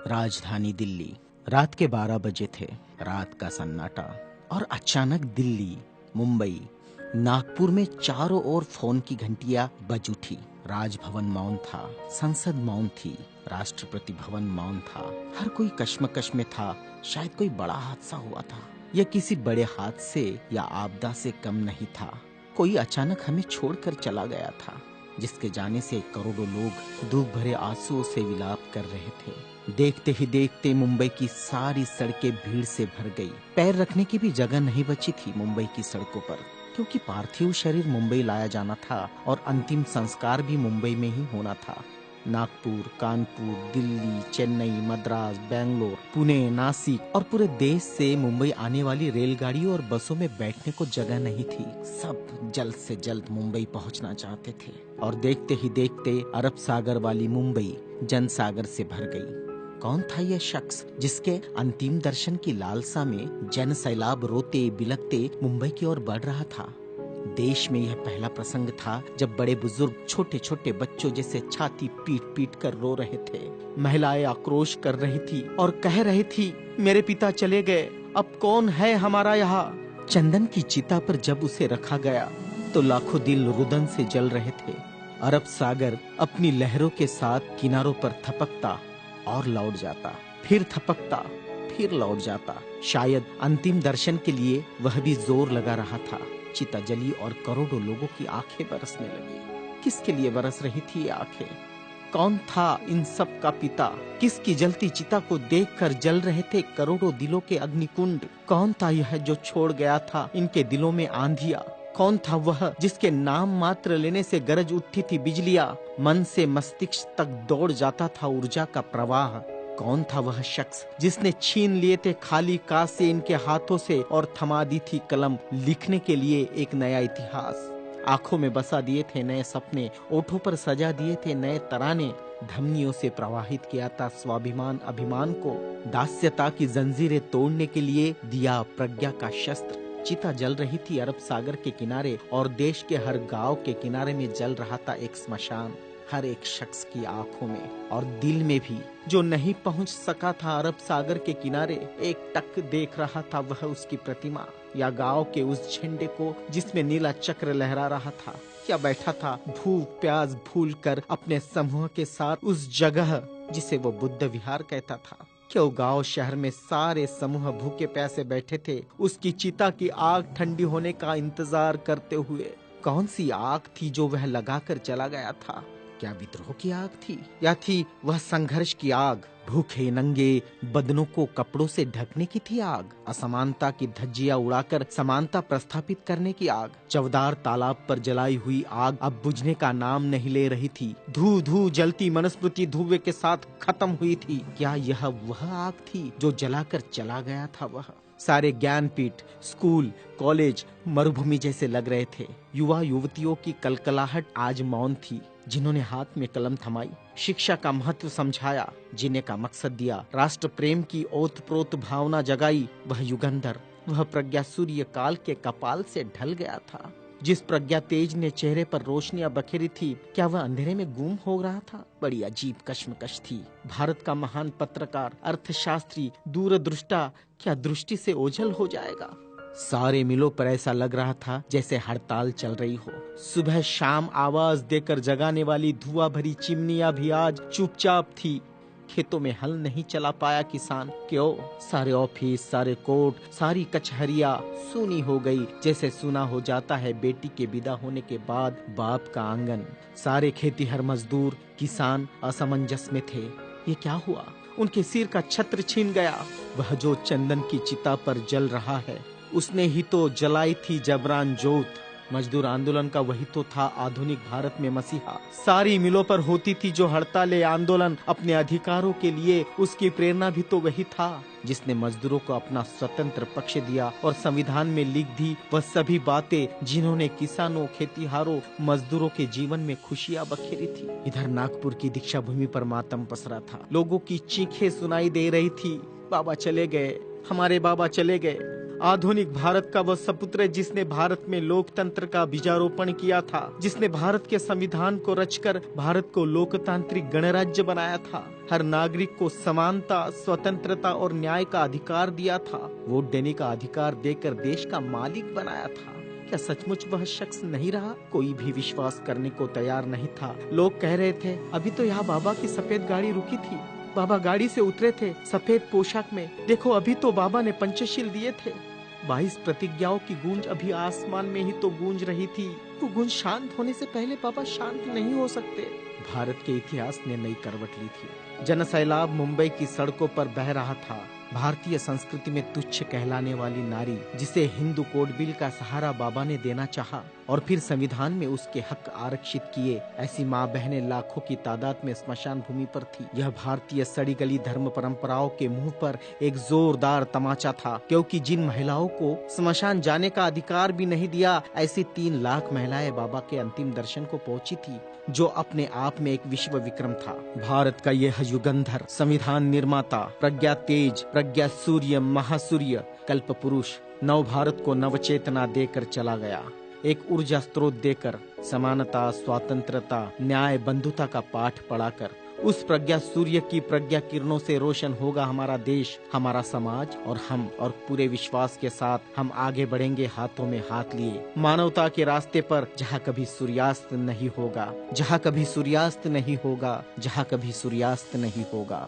राजधानी दिल्ली। रात के 12 बजे थे। रात का सन्नाटा और अचानक दिल्ली, मुंबई, नागपुर में चारों ओर फोन की घंटियां बज उठी। राजभवन मौन था, संसद मौन थी, राष्ट्रपति भवन मौन था। हर कोई कश्मकश में था। शायद कोई बड़ा हादसा हुआ था। यह किसी बड़े हादसे या आपदा से कम नहीं था। कोई अचानक हमें छोड़कर चला गया था, जिसके जाने से करोड़ों लोग दुख भरे आंसुओं से विलाप कर रहे थे। देखते ही देखते मुंबई की सारी सड़कें भीड़ से भर गई। पैर रखने की भी जगह नहीं बची थी मुंबई की सड़कों पर, क्योंकि पार्थिव शरीर मुंबई लाया जाना था और अंतिम संस्कार भी मुंबई में ही होना था। नागपुर, कानपुर, दिल्ली, चेन्नई, मद्रास, बेंगलोर, पुणे, नासिक और पूरे देश से मुंबई आने वाली रेलगाड़ियों और बसों में बैठने को जगह नहीं थी। सब जल्द से जल्द मुंबई पहुंचना चाहते थे और देखते ही देखते अरब सागर वाली मुंबई जनसागर से भर गई। कौन था यह शख्स जिसके अंतिम दर्शन की लालसा में जन सैलाब रोते बिलखते मुंबई की ओर बढ़ रहा था? देश में यह पहला प्रसंग था जब बड़े बुजुर्ग छोटे छोटे बच्चों जैसे छाती पीट पीट कर रो रहे थे। महिलाएं आक्रोश कर रही थी और कह रही थी, मेरे पिता चले गए, अब कौन है हमारा यहाँ। चंदन की चिता पर जब उसे रखा गया तो लाखों दिल रुदन से जल रहे थे। अरब सागर अपनी लहरों के साथ किनारों पर थपकता और लौट जाता, फिर थपकता, फिर लौट जाता। शायद अंतिम दर्शन के लिए वह भी जोर लगा रहा था। चिता जली और करोड़ों लोगों की आंखें बरसने लगी। किसके लिए बरस रही थी ये आंखें? कौन था इन सब का पिता? किसकी जलती चिता को देखकर जल रहे थे करोड़ों दिलों के अग्निकुंड? कौन था यह जो छोड़ गया था इनके दिलों में आंधिया? कौन था वह जिसके नाम मात्र लेने से गरज उठी थी बिजलियां? मन से मस्तिष्क तक दौड़ जाता था ऊर्जा का प्रवाह। कौन था वह शख्स जिसने छीन लिए थे खाली कासे इनके हाथों से और थमा दी थी कलम लिखने के लिए एक नया इतिहास? आंखों में बसा दिए थे नए सपने, ओठों पर सजा दिए थे नए तराने, धमनियों से प्रवाहित किया था स्वाभिमान अभिमान को, दास्यता की जंजीरें तोड़ने के लिए दिया प्रज्ञा का शस्त्र। चिता जल रही थी अरब सागर के किनारे और देश के हर गांव के किनारे में जल रहा था एक स्मशान। हर एक शख्स की आंखों में और दिल में भी, जो नहीं पहुंच सका था अरब सागर के किनारे, एक टक देख रहा था वह उसकी प्रतिमा या गांव के उस झंडे को जिसमें नीला चक्र लहरा रहा था, या बैठा था भूख प्यास भूल कर अपने समूह के साथ उस जगह जिसे वो बुद्ध विहार कहता था। क्यों गांव शहर में सारे समूह भूखे प्यासे बैठे थे उसकी चिता की आग ठंडी होने का इंतजार करते हुए। कौन सी आग थी जो वह लगाकर चला गया था? क्या विद्रोह की आग थी या थी वह संघर्ष की आग? भूखे नंगे बदनों को कपड़ों से ढकने की थी आग? असमानता की धज्जियां उड़ाकर समानता प्रस्थापित करने की आग? चवदार तालाब पर जलाई हुई आग अब बुझने का नाम नहीं ले रही थी। धू धू जलती मनुस्मृति धुएं के साथ खत्म हुई थी। क्या यह वह आग थी जो जलाकर चला गया था वह? सारे ज्ञानपीठ, स्कूल, कॉलेज मरुभूमि जैसे लग रहे थे। युवा युवतियों की कलकलाहट आज मौन थी। जिन्होंने हाथ में कलम थमाई, शिक्षा का महत्व समझाया, जीने का मकसद दिया, राष्ट्र प्रेम की ओतप्रोत भावना जगाई, वह युगंधर, वह प्रज्ञा सूर्य काल के कपाल से ढल गया था। जिस प्रज्ञा तेज ने चेहरे पर रोशनियां बखेरी थी, क्या वह अंधेरे में गुम हो रहा था? बड़ी अजीब कश्मकश थी। भारत का महान पत्रकार, अर्थशास्त्री, दूरदृष्टा क्या दृष्टि से ओझल हो जाएगा? सारे मिलों पर ऐसा लग रहा था जैसे हड़ताल चल रही हो। सुबह शाम आवाज देकर जगाने वाली धुआं भरी चिमनियां भी आज चुपचाप थी। खेतों में हल नहीं चला पाया किसान। क्यों? सारे ऑफिस, सारे कोर्ट, सारी कचहरियां सूनी हो गई, जैसे सूना हो जाता है बेटी के विदा होने के बाद बाप का आंगन। सारे खेतीहर मजदूर, किसान असमंजस में थे। ये क्या हुआ? उनके सिर का छत्र छीन गया। वह जो चंदन की चिता पर जल रहा है, उसने ही तो जलाई थी जबरान जोत। मजदूर आंदोलन का वही तो था आधुनिक भारत में मसीहा। सारी मिलों पर होती थी जो हड़तालें आंदोलन अपने अधिकारों के लिए, उसकी प्रेरणा भी तो वही था जिसने मजदूरों को अपना स्वतंत्र पक्ष दिया और संविधान में लिख दी वह सभी बातें जिन्होंने किसानों, खेतीहारों, मजदूरों के जीवन में खुशियां बखेरी थी। इधर नागपुर की दीक्षा भूमि पर मातम पसरा था। लोगों की चीखें सुनाई दे रही थी, बाबा चले गए, हमारे बाबा चले गए, आधुनिक भारत का वह सपुत्र है जिसने भारत में लोकतंत्र का बीजारोपण किया था, जिसने भारत के संविधान को रचकर भारत को लोकतांत्रिक गणराज्य बनाया था, हर नागरिक को समानता, स्वतंत्रता और न्याय का अधिकार दिया था, वोट देने का अधिकार देकर देश का मालिक बनाया था। क्या सचमुच वह शख्स नहीं रहा? कोई भी विश्वास करने को तैयार नहीं था। लोग कह रहे थे, अभी तो यहाँ बाबा की सफेद गाड़ी रुकी थी, बाबा गाड़ी से उतरे थे सफेद पोशाक में, देखो अभी तो बाबा ने पंचशील दिए थे। 22 प्रतिज्ञाओं की गूंज अभी आसमान में ही तो गूंज रही थी। वो गूंज शांत होने से पहले बाबा शांत नहीं हो सकते। भारत के इतिहास ने नई करवट ली थी। जनसैलाब मुंबई की सड़कों पर बह रहा था। भारतीय संस्कृति में तुच्छ कहलाने वाली नारी, जिसे हिंदू कोड बिल का सहारा बाबा ने देना चाहा और फिर संविधान में उसके हक आरक्षित किए, ऐसी माँ बहनें लाखों की तादाद में स्मशान भूमि पर थी। यह भारतीय सड़ी गली धर्म परंपराओं के मुंह पर एक जोरदार तमाचा था, क्योंकि जिन महिलाओं को स्मशान जाने का अधिकार भी नहीं दिया, ऐसी 3 लाख महिलाएं बाबा के अंतिम दर्शन को पहुंची थी, जो अपने आप में एक विश्व विक्रम था। भारत का यह युगंधर, संविधान निर्माता, प्रज्ञा तेज, प्रज्ञा सूर्य, महासूर्य, कल्प पुरुष नव भारत को नवचेतना देकर चला गया। एक ऊर्जा स्रोत देकर, समानता, स्वतंत्रता, न्याय, बंधुता का पाठ पढ़ाकर, उस प्रज्ञा सूर्य की प्रज्ञा किरणों से रोशन होगा हमारा देश, हमारा समाज और हम। और पूरे विश्वास के साथ हम आगे बढ़ेंगे हाथों में हाथ लिए, मानवता के रास्ते पर, जहाँ कभी सूर्यास्त नहीं होगा, जहाँ कभी सूर्यास्त नहीं होगा, जहाँ कभी सूर्यास्त नहीं होगा।